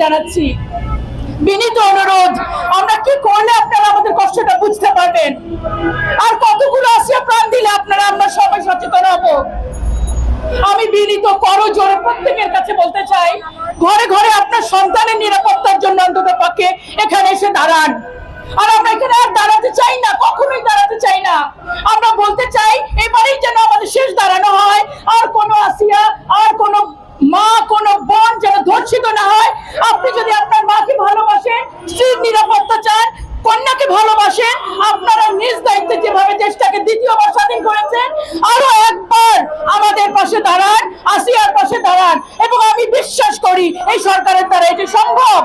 জানাচ্ছি, বিনীত অনুরোধ, আমরা কি করলে আপনারা আমাদের কষ্টটা বুঝতে পারবেন, আর কতগুলো আসিয়া প্রাণ দিলে আপনারা আমরা সবাই সচেতন হব। আমি বিনীত করজোড়ে প্রত্যেকের কাছে বলতে চাই, ঘরে ঘরে আপনার সন্তানের নিরাপত্তার জন্য অন্তত পক্ষে এখানে এসে দাঁড়ান। আর আমরা এখানে আর দাঁড়াতে চাই না, কখনোই দাঁড়াতে চাই না। আমরা বলতে চাই এবারেই যেন আমাদের শেষ দাঁড়ানো হয়, আর কোনো আসিয়া, আর কোনো মা, কোনো বোন যেন ধর্ষিত না হয়। আপনি যদি আপনার মাকে ভালোবাসেন, স্ত্রীর নিরাপত্তা চান, কন্যাকে ভালোবাসেন, আপনারা নিজ দায়িত্বে যেভাবে দেশটাকে দ্বিতীয়বার স্বাধীন করেছেন, আরো একবার আমাদের পাশে দাঁড়ান, আসিয়ার পাশে দাঁড়ান। এবং আমি বিশ্বাস করি এই সরকারের দ্বারা এটি সম্ভব।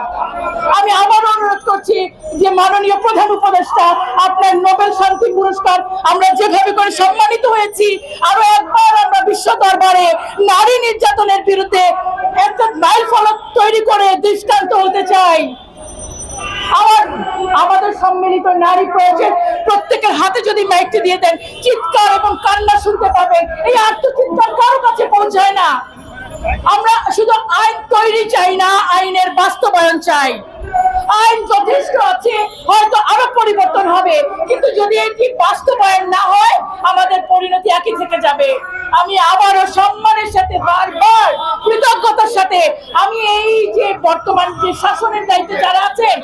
আমি আবার অনুরোধ করছি যে মাননীয় প্রধান উপদেষ্টা, আপনার নোবেল শান্তি পুরস্কার আমরা যেভাবে করে সম্মানিত হয়েছি, আরো একবার আমরা বিশ্ব দরবারে নারী নির্যাতনের বিরুদ্ধে একটা মাইল ফলক তৈরি করে দৃষ্টান্ত হতে চাই। আমাদের সম্মিলিত নারী প্রয়াসের প্রত্যেকের হাতে যদি মাইকটি দিয়ে দেন, চিৎকার এবং কান্না শুনতে পাবেন। এই আত্মচিৎকার কারো কাছে পৌঁছায় না। আমরা শুধু আইন তৈরি চাই না, আইনের বাস্তবায়ন চাই। আইন যথেষ্ট আছে, হয়তো আরো পরিবর্তন হবে, কিন্তু যদি এটি বাস্তবায়ন না হয় আমাদের পরিণতি একই থেকে যাবে। আমি আবারও সম্মানের সাথে, বারবার কৃতজ্ঞতার সাথে, আমি এই যে বর্তমান যে শাসনের দায়িত্বে যারা আছেন,